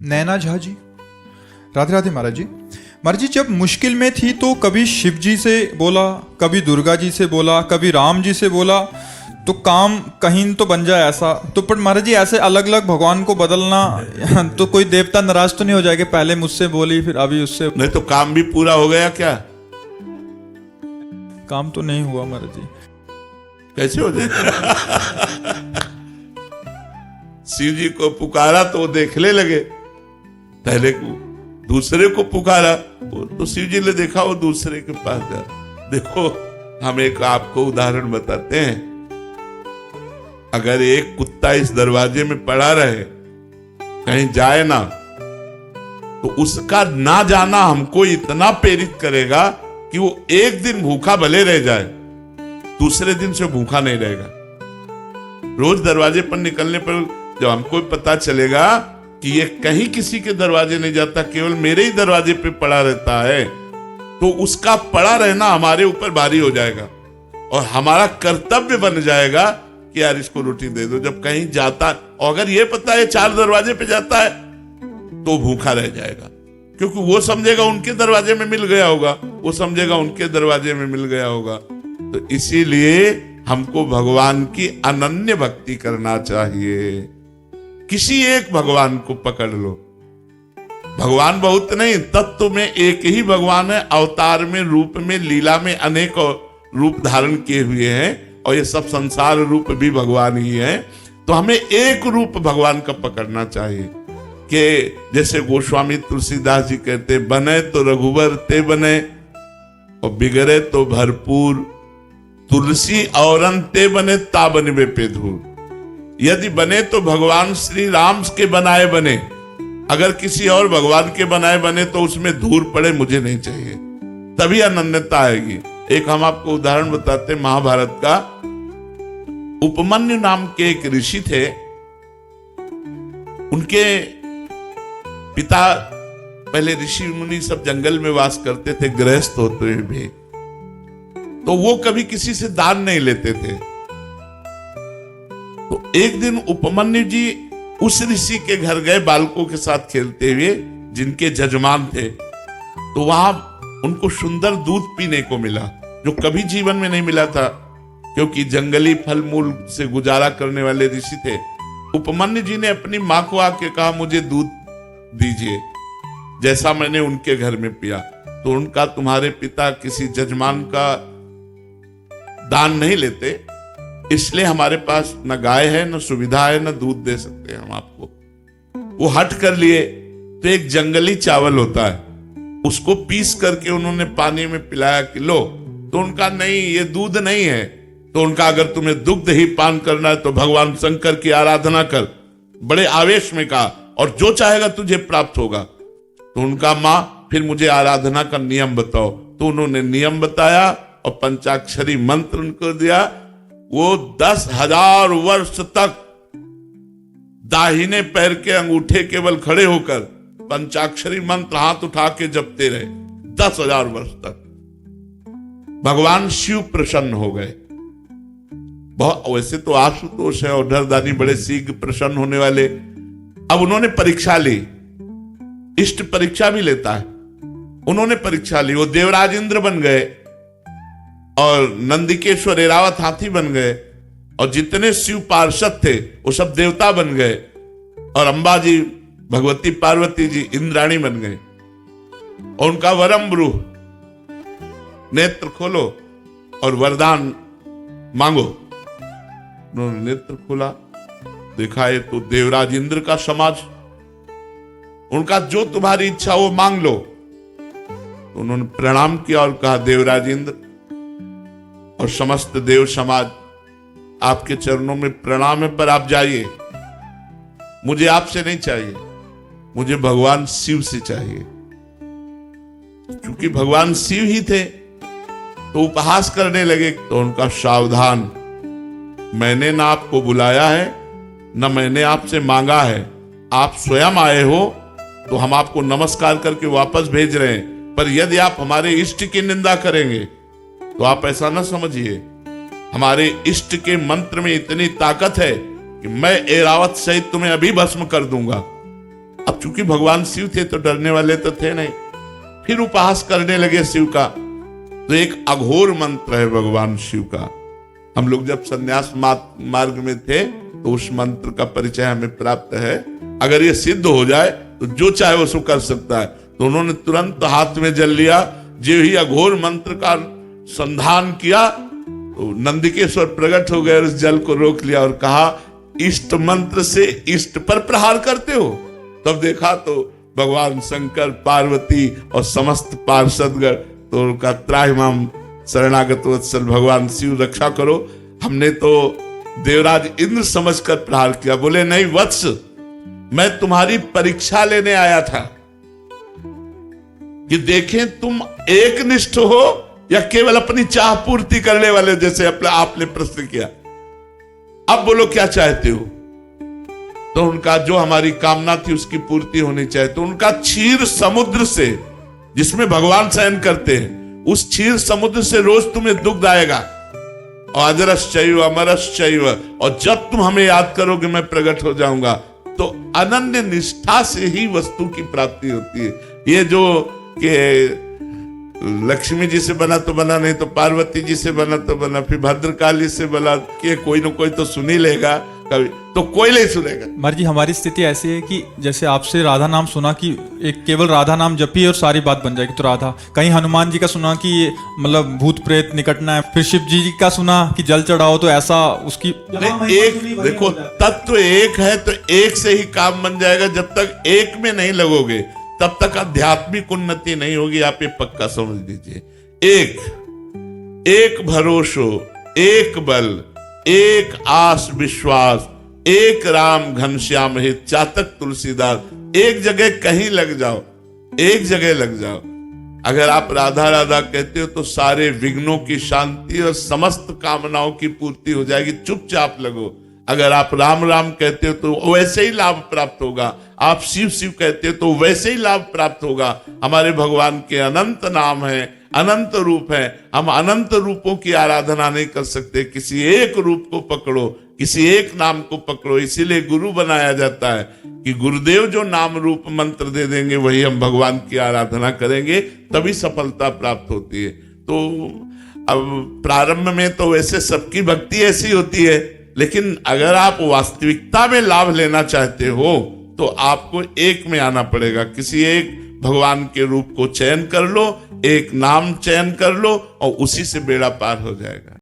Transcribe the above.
नैना झा जी, राधे राधे महाराज जी। महाराज जी, जब मुश्किल में थी तो कभी शिव जी से बोला, कभी दुर्गा जी से बोला, कभी राम जी से बोला, तो काम कहीं तो बन जाए ऐसा। तो पर महाराज जी, ऐसे अलग अलग भगवान को बदलना तो कोई देवता नाराज तो नहीं हो जाएगा? पहले मुझसे बोली फिर अभी उससे। नहीं तो काम भी पूरा हो गया क्या? काम तो नहीं हुआ महाराज जी। कैसे हो जाए? शिव जी को पुकारा तो वो देखने लगे, पहले को दूसरे को पुकारा तो शिव जी ने देखा वो दूसरे के पास जा। देखो, हम एक आपको उदाहरण बताते हैं। अगर एक कुत्ता इस दरवाजे में पड़ा रहे, कहीं जाए ना, तो उसका ना जाना हमको इतना प्रेरित करेगा कि वो एक दिन भूखा भले रह जाए, दूसरे दिन से भूखा नहीं रहेगा। रोज दरवाजे पर निकलने पर जब हमको पता चलेगा कि ये कहीं किसी के दरवाजे नहीं जाता, केवल मेरे ही दरवाजे पे पड़ा रहता है, तो उसका पड़ा रहना हमारे ऊपर भारी हो जाएगा और हमारा कर्तव्य बन जाएगा कि यार इसको रोटी दे दो। जब कहीं जाता, और अगर ये पता है 4 दरवाजे पे जाता है, तो भूखा रह जाएगा, क्योंकि वो समझेगा उनके दरवाजे में मिल गया होगा, वो समझेगा उनके दरवाजे में मिल गया होगा। तो इसीलिए हमको भगवान की अनन्य भक्ति करना चाहिए। किसी एक भगवान को पकड़ लो। भगवान बहुत नहीं, तत्व में एक ही भगवान है। अवतार में, रूप में, लीला में अनेक रूप धारण किए हुए हैं, और ये सब संसार रूप भी भगवान ही है। तो हमें एक रूप भगवान का पकड़ना चाहिए कि जैसे गोस्वामी तुलसीदास जी कहते, बने तो रघुवर ते बने और बिगड़े तो भरपूर, तुलसी औरन ते बने ता बनवे पे धूर। यदि बने तो भगवान श्री राम के बनाए बने, अगर किसी और भगवान के बनाए बने तो उसमें धूल पड़े, मुझे नहीं चाहिए, तभी अनन्यता आएगी। एक हम आपको उदाहरण बताते, महाभारत का। उपमन्यु नाम के एक ऋषि थे, उनके पिता, पहले ऋषि मुनि सब जंगल में वास करते थे, गृहस्थ होते हुए भी, तो वो कभी किसी से दान नहीं लेते थे। तो एक दिन उपमन्यु जी उस ऋषि के घर गए बालकों के साथ खेलते हुए, जिनके जजमान थे। तो वहां उनको सुंदर दूध पीने को मिला, जो कभी जीवन में नहीं मिला था, क्योंकि जंगली फल मूल से गुजारा करने वाले ऋषि थे। उपमन्यु जी ने अपनी मां को आके कहा, मुझे दूध दीजिए, जैसा मैंने उनके घर में पिया। तो उनका, तुम्हारे पिता किसी जजमान का दान नहीं लेते, इसलिए हमारे पास न गाय है, न सुविधा है, न दूध दे सकते हम आपको। वो हट कर लिए। तो एक जंगली चावल होता है, उसको पीस करके उन्होंने पानी में पिलाया कि लो। तो उनका, नहीं, ये दूध नहीं है। तो उनका, अगर तुम्हें दुग्ध ही पान करना है तो भगवान शंकर की आराधना कर। बड़े आवेश में कहा, और जो चाहेगा तुझे प्राप्त होगा। तो उनका, माँ फिर मुझे आराधना का नियम बताओ। तो उन्होंने नियम बताया और पंचाक्षरी मंत्र उनको दिया। वो 10,000 वर्ष तक दाहिने पैर के अंगूठे केवल खड़े होकर पंचाक्षरी मंत्र हाथ उठा के जपते रहे 10,000 वर्ष तक। भगवान शिव प्रसन्न हो गए। बहुत, वैसे तो आशुतोष है और डरदानी बड़े शीघ्र प्रसन्न होने वाले। अब उन्होंने परीक्षा ली, इष्ट परीक्षा भी लेता है। उन्होंने परीक्षा ली, वो देवराज इंद्र बन गए और नंदिकेश्वर एरावत हाथी बन गए, और जितने शिव पार्षद थे वो सब देवता बन गए, और अंबा जी, भगवती पार्वती जी इंद्राणी बन गए। और उनका वरम ब्रूह, नेत्र खोलो और वरदान मांगो। उन्होंने नेत्र खोला, देखा ये तो देवराज इंद्र का समाज, उनका जो तुम्हारी इच्छा वो मांग लो। तो उन्होंने प्रणाम किया और कहा, देवराज इंद्र और समस्त देव समाज, आपके चरणों में प्रणाम है, पर आप जाइए, मुझे आपसे नहीं चाहिए, मुझे भगवान शिव से चाहिए। क्योंकि भगवान शिव ही थे, तो उपहास करने लगे। तो उनका, सावधान, मैंने ना आपको बुलाया है, ना मैंने आपसे मांगा है, आप स्वयं आए हो, तो हम आपको नमस्कार करके वापस भेज रहे हैं। पर यदि आप हमारे इष्ट की निंदा करेंगे तो आप ऐसा ना समझिए, हमारे इष्ट के मंत्र में इतनी ताकत है कि मैं एरावत सहित तुम्हें अभी भस्म कर दूंगा। अब चूंकि भगवान शिव थे तो डरने वाले तो थे नहीं, फिर उपहास करने लगे शिव का। तो एक अघोर मंत्र है भगवान शिव का। हम लोग जब संन्यास मार्ग में थे तो उस मंत्र का परिचय हमें प्राप्त है। अगर ये सिद्ध हो जाए तो जो चाहे वो सो कर सकता है। तो उन्होंने तुरंत हाथ में जल लिया, जो ही अघोर मंत्र का संधान किया तो नंदिकेश्वर प्रकट हो गए और उस जल को रोक लिया और कहा, इष्ट मंत्र से इष्ट पर प्रहार करते हो। तब देखा तो भगवान शंकर, पार्वती और समस्त पार्षदगण तो उनका त्राहिमाम शरणागत वत्सल भगवान शिव रक्षा करो। हमने तो देवराज इंद्र समझकर प्रहार किया। बोले नहीं वत्स, मैं तुम्हारी परीक्षा लेने आया था कि देखें तुम एकनिष्ठ हो या केवल अपनी चाह पूर्ति करने वाले, जैसे आपने प्रश्न किया। अब बोलो क्या चाहते हो। तो उनका जो हमारी कामना थी उसकी पूर्ति होनी चाहिए। तो उनका क्षीर समुद्र से, जिसमें भगवान शयन करते हैं, उस क्षीर समुद्र से रोज तुम्हें दुग्ध आएगा। और अजरश्चैव अमरश्चैव, और जब तुम हमें याद करोगे मैं प्रकट हो जाऊंगा। तो अनन्य निष्ठा से ही वस्तु की प्राप्ति होती है। ये जो कि लक्ष्मी जी से बना तो बना, नहीं तो पार्वती जी से बना तो बना, फिर भद्रकाली से बना, कि कोई ना कोई तो सुन ही लेगा, कभी तो कोई नहीं सुनेगा। मर जी हमारी स्थिति ऐसी है कि जैसे आपसे राधा नाम सुना कि एक केवल राधा नाम जपिए और सारी बात बन जाएगी, तो राधा। कहीं हनुमान जी का सुना कि मतलब भूत प्रेत निकटना है, फिर शिव जी का सुना कि जल चढ़ाओ तो ऐसा उसकी एक देखो तत्व एक है तो एक से ही काम बन जाएगा। जब तक एक में नहीं लगोगे तब तक आध्यात्मिक उन्नति नहीं होगी। आप ये पक्का समझ लीजिए। एक भरोसो, एक बल, एक आस विश्वास, एक राम घनश्याम हित, चातक तुलसीदास। एक जगह कहीं लग जाओ, एक जगह लग जाओ। अगर आप राधा राधा कहते हो तो सारे विघ्नों की शांति और समस्त कामनाओं की पूर्ति हो जाएगी। चुपचाप लगो। अगर आप राम राम कहते हो तो वैसे ही लाभ प्राप्त होगा। आप शिव शिव कहते हो तो वैसे ही लाभ प्राप्त होगा। हमारे भगवान के अनंत नाम है, अनंत रूप है। हम अनंत रूपों की आराधना नहीं कर सकते। किसी एक रूप को पकड़ो, किसी एक नाम को पकड़ो। इसीलिए गुरु बनाया जाता है कि गुरुदेव जो नाम रूप मंत्र दे देंगे वही हम भगवान की आराधना करेंगे, तभी सफलता प्राप्त होती है। तो अब प्रारंभ में तो वैसे सबकी भक्ति ऐसी होती है, लेकिन अगर आप वास्तविकता में लाभ लेना चाहते हो तो आपको एक में आना पड़ेगा। किसी एक भगवान के रूप को चयन कर लो, एक नाम चयन कर लो और उसी से बेड़ा पार हो जाएगा।